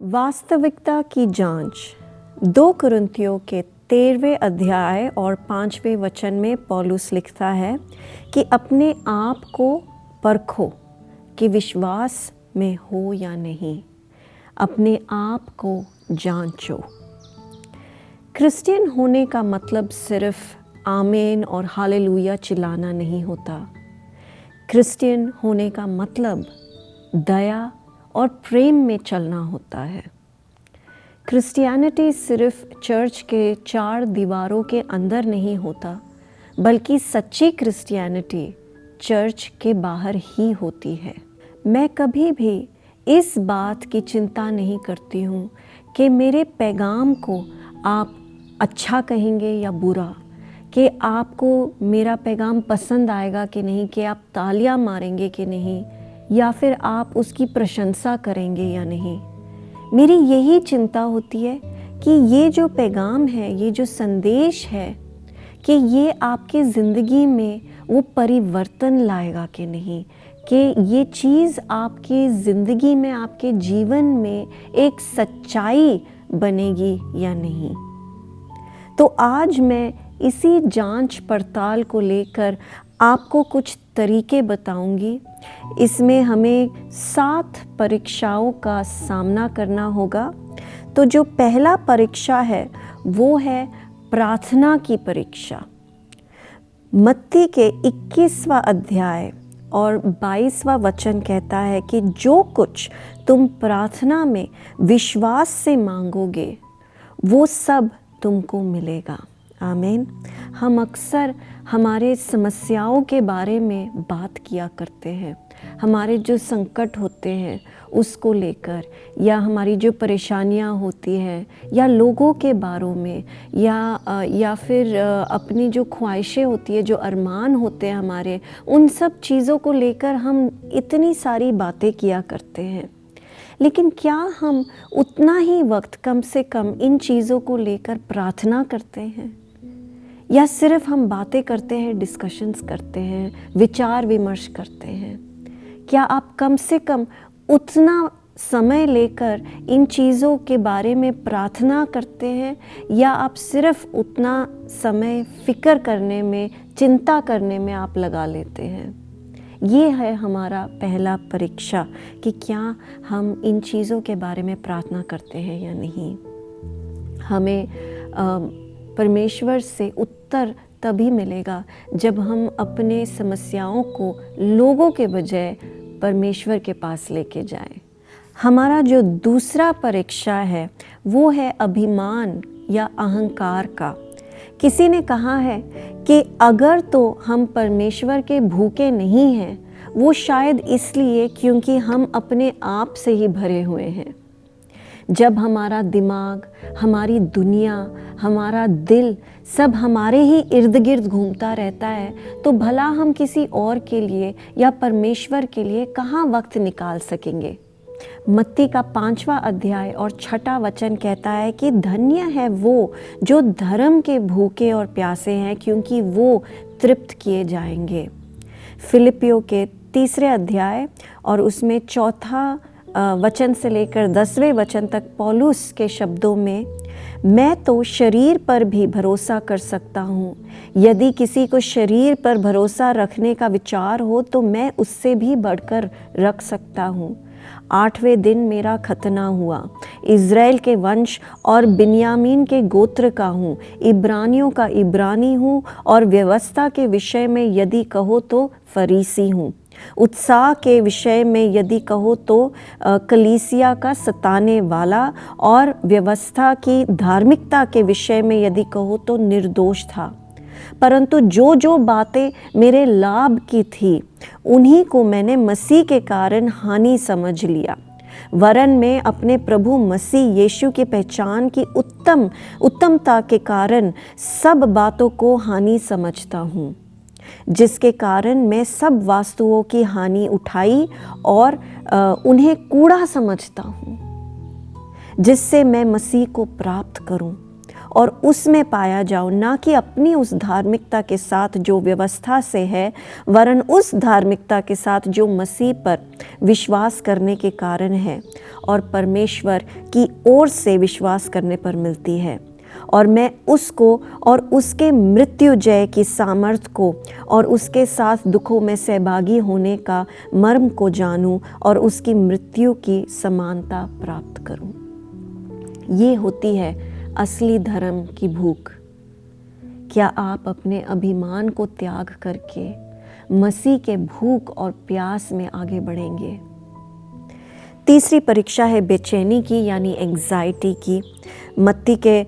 वास्तविकता की जांच 2 कुरिन्थियों के 13वें अध्याय और 5वें वचन में पौलुस लिखता है कि अपने आप को परखो कि विश्वास में हो या नहीं। अपने आप को जांचो। क्रिश्चियन होने का मतलब सिर्फ आमीन और हालेलुया चिल्लाना नहीं होता। क्रिश्चियन होने का मतलब दया और प्रेम में चलना होता है। क्रिश्चियनिटी सिर्फ चर्च के 4 दीवारों के अंदर नहीं होता, बल्कि सच्ची क्रिश्चियनिटी चर्च के बाहर ही होती है। मैं कभी भी इस बात की चिंता नहीं करती हूँ कि मेरे पैगाम को आप अच्छा कहेंगे या बुरा, कि आपको मेरा पैगाम पसंद आएगा कि नहीं, कि आप तालियां मारेंगे कि नहीं, या फिर आप उसकी प्रशंसा करेंगे या नहीं। मेरी यही चिंता होती है कि ये जो पैगाम है, ये जो संदेश है, कि ये आपके ज़िंदगी में वो परिवर्तन लाएगा कि नहीं, कि ये चीज़ आपकी ज़िंदगी में, आपके जीवन में एक सच्चाई बनेगी या नहीं। तो आज मैं इसी जांच पड़ताल को लेकर आपको कुछ तरीके बताऊंगी। इसमें हमें 7 परीक्षाओं का सामना करना होगा। तो जो पहला परीक्षा है वो है प्रार्थना की परीक्षा। मत्ती के 21वां अध्याय और 22वां वचन कहता है कि जो कुछ तुम प्रार्थना में विश्वास से मांगोगे वो सब तुमको मिलेगा। आमीन। हम अक्सर हमारे समस्याओं के बारे में बात किया करते हैं, हमारे जो संकट होते हैं उसको लेकर, या हमारी जो परेशानियां होती हैं, या लोगों के बारों में, या फिर अपनी जो ख्वाहिशें होती है, जो अरमान होते हैं हमारे, उन सब चीज़ों को लेकर हम इतनी सारी बातें किया करते हैं। लेकिन क्या हम उतना ही वक्त कम से कम इन चीज़ों को लेकर प्रार्थना करते हैं, या सिर्फ हम बातें करते हैं, डिस्कशंस करते हैं, विचार विमर्श करते हैं? क्या आप कम से कम उतना समय लेकर इन चीज़ों के बारे में प्रार्थना करते हैं, या आप सिर्फ उतना समय फिक्र करने में, चिंता करने में आप लगा लेते हैं? ये है हमारा पहला परीक्षा कि क्या हम इन चीज़ों के बारे में प्रार्थना करते हैं या नहीं। हमें परमेश्वर से उत्तर तभी मिलेगा जब हम अपने समस्याओं को लोगों के बजाय परमेश्वर के पास लेके जाएं। हमारा जो दूसरा परीक्षा है वो है अभिमान या अहंकार का। किसी ने कहा है कि अगर तो हम परमेश्वर के भूखे नहीं हैं, वो शायद इसलिए क्योंकि हम अपने आप से ही भरे हुए हैं। जब हमारा दिमाग, हमारी दुनिया, हमारा दिल सब हमारे ही इर्द गिर्द घूमता रहता है, तो भला हम किसी और के लिए या परमेश्वर के लिए कहाँ वक्त निकाल सकेंगे। मत्ती का 5वां अध्याय और 6वां वचन कहता है कि धन्य है वो जो धर्म के भूखे और प्यासे हैं, क्योंकि वो तृप्त किए जाएंगे। फिलिपियों के 3 अध्याय और उसमें 4 वचन से लेकर 10वें वचन तक पौलुस के शब्दों में, मैं तो शरीर पर भी भरोसा कर सकता हूँ। यदि किसी को शरीर पर भरोसा रखने का विचार हो तो मैं उससे भी बढ़कर रख सकता हूँ। 8वें दिन मेरा खतना हुआ। इज़राइल के वंश और बिन्यामीन के गोत्र का हूँ। इब्रानियों का इब्रानी हूँ और व्यवस्था के विषय में यदि कहो तो फरीसी हूँ। उत्साह के विषय में यदि कहो तो कलीसिया का सताने वाला, और व्यवस्था की धार्मिकता के विषय में यदि कहो तो निर्दोष था। परंतु जो जो बातें मेरे लाभ की थी उन्हीं को मैंने मसीह के कारण हानि समझ लिया, वरन मैं अपने प्रभु मसीह यीशु की पहचान की उत्तमता के कारण सब बातों को हानि समझता हूँ, जिसके कारण मैं सब वस्तुओं की हानि उठाई और उन्हें कूड़ा समझता हूँ, जिससे मैं मसीह को प्राप्त करूं और उसमें पाया जाओ, ना कि अपनी उस धार्मिकता के साथ जो व्यवस्था से है, वरन उस धार्मिकता के साथ जो मसीह पर विश्वास करने के कारण है और परमेश्वर की ओर से विश्वास करने पर मिलती है। और मैं उसको और उसके मृत्युजय की सामर्थ को और उसके साथ दुखों में सहभागी होने का मर्म को जानूं और उसकी मृत्यु की समानता प्राप्त करूं। ये होती है असली धर्म की भूख। क्या आप अपने अभिमान को त्याग करके मसीह के भूख और प्यास में आगे बढ़ेंगे? तीसरी परीक्षा है बेचैनी की, यानी एंग्जाइटी की। मत्ती के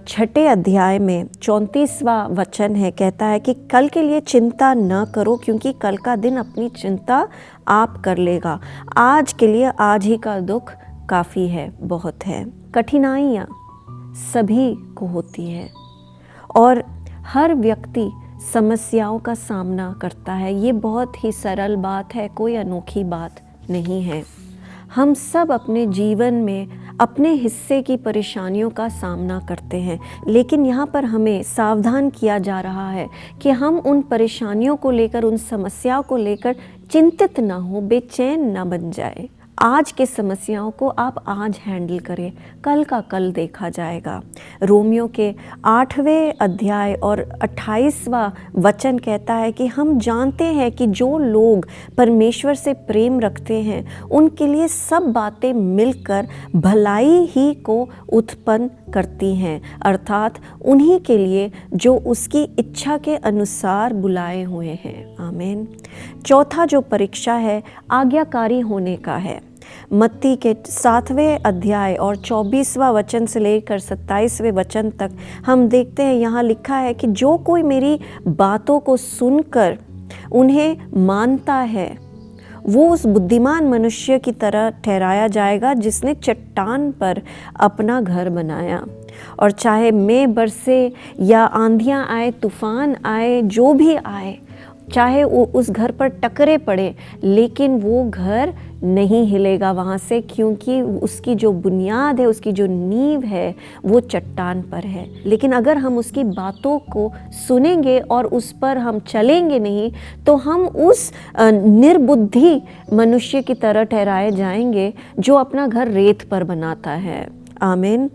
6 अध्याय में 34वां वचन है, कहता है कि कल के लिए चिंता न करो, क्योंकि कल का दिन अपनी चिंता आप कर लेगा। आज के लिए आज ही का दुख काफ़ी है, बहुत है। कठिनाइयाँ सभी को होती है और हर व्यक्ति समस्याओं का सामना करता है। ये बहुत ही सरल बात है, कोई अनोखी बात नहीं है। हम सब अपने जीवन में अपने हिस्से की परेशानियों का सामना करते हैं, लेकिन यहाँ पर हमें सावधान किया जा रहा है कि हम उन परेशानियों को लेकर, उन समस्याओं को लेकर चिंतित ना हो, बेचैन ना बन जाए। आज के समस्याओं को आप आज हैंडल करें, कल का कल देखा जाएगा। रोमियो के 8वें अध्याय और 28वां वचन कहता है कि हम जानते हैं कि जो लोग परमेश्वर से प्रेम रखते हैं उनके लिए सब बातें मिलकर भलाई ही को उत्पन्न करती हैं, अर्थात उन्हीं के लिए जो उसकी इच्छा के अनुसार बुलाए हुए हैं। आमीन। चौथा जो परीक्षा है आज्ञाकारी होने का है। मत्ती के 7वें अध्याय और 24वां वचन से लेकर 27वें वचन तक हम देखते हैं, यहाँ लिखा है कि जो कोई मेरी बातों को सुनकर उन्हें मानता है वो उस बुद्धिमान मनुष्य की तरह ठहराया जाएगा जिसने चट्टान पर अपना घर बनाया। और चाहे मेघ बरसे या आंधियाँ आए, तूफान आए, जो भी आए, चाहे वो उस घर पर टकरे पड़े, लेकिन वो घर नहीं हिलेगा वहाँ से, क्योंकि उसकी जो बुनियाद है, उसकी जो नींव है, वो चट्टान पर है। लेकिन अगर हम उसकी बातों को सुनेंगे और उस पर हम चलेंगे नहीं, तो हम उस निर्बुद्धि मनुष्य की तरह ठहराए जाएंगे जो अपना घर रेत पर बनाता है। आमीन।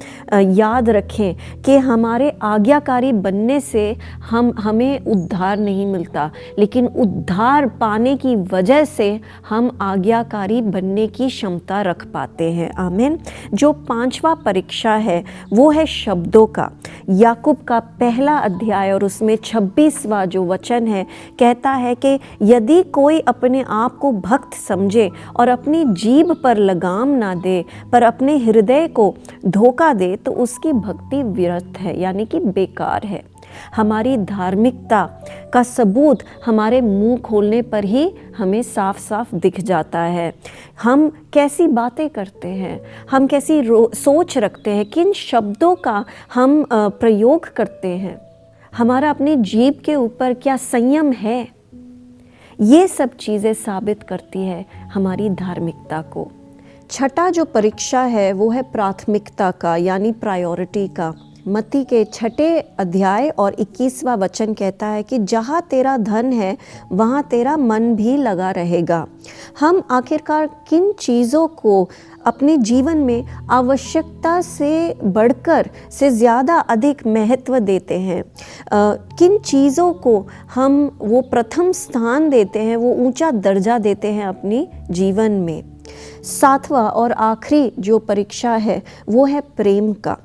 याद रखें कि हमारे आज्ञाकारी बनने से हमें उद्धार नहीं मिलता, लेकिन उद्धार पाने की वजह से हम आज्ञाकारी बनने की क्षमता रख पाते हैं। आमीन। जो 5वां परीक्षा है वो है शब्दों का। याकूब का 1 अध्याय और उसमें 26वां जो वचन है कहता है कि यदि कोई अपने आप को भक्त समझे और अपनी जीभ पर लगाम ना दे पर अपने हृदय को धोखा दे तो उसकी भक्ति व्यर्थ है, यानी कि बेकार है। हमारी धार्मिकता का सबूत हमारे मुंह खोलने पर ही हमें साफ साफ दिख जाता है। हम कैसी बातें करते हैं, हम कैसी सोच रखते हैं, किन शब्दों का हम प्रयोग करते हैं, हमारा अपनी जीभ के ऊपर क्या संयम है, ये सब चीज़ें साबित करती है हमारी धार्मिकता को। छठा जो परीक्षा है वो है प्राथमिकता का, यानी प्रायोरिटी का। मत्ती के 6 अध्याय और 21वां वचन कहता है कि जहाँ तेरा धन है वहाँ तेरा मन भी लगा रहेगा। हम आखिरकार किन चीज़ों को अपने जीवन में आवश्यकता से बढ़कर से ज़्यादा अधिक महत्व देते हैं, किन चीज़ों को हम वो प्रथम स्थान देते हैं, वो ऊंचा दर्जा देते हैं अपनी जीवन में। 7वां और आखिरी जो परीक्षा है वो है प्रेम का।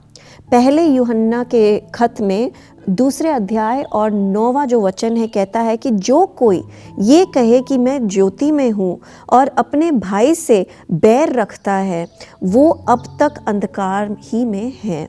पहले यूहन्ना के खत में 2 अध्याय और 9वां जो वचन है कहता है कि जो कोई ये कहे कि मैं ज्योति में हूँ और अपने भाई से बैर रखता है वो अब तक अंधकार ही में है।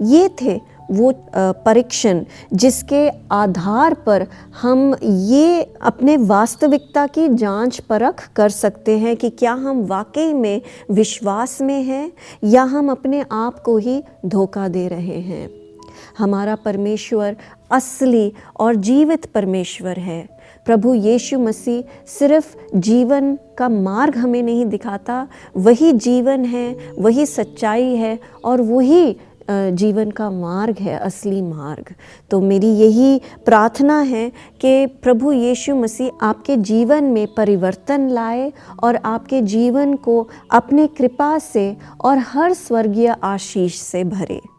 ये थे वो परीक्षण जिसके आधार पर हम ये अपने वास्तविकता की जांच परख कर सकते हैं कि क्या हम वाकई में विश्वास में हैं या हम अपने आप को ही धोखा दे रहे हैं। हमारा परमेश्वर असली और जीवित परमेश्वर है। प्रभु यीशु मसीह सिर्फ जीवन का मार्ग हमें नहीं दिखाता, वही जीवन है, वही सच्चाई है और वही जीवन का मार्ग है, असली मार्ग। तो मेरी यही प्रार्थना है कि प्रभु यीशु मसीह आपके जीवन में परिवर्तन लाए और आपके जीवन को अपने कृपा से और हर स्वर्गीय आशीष से भरे।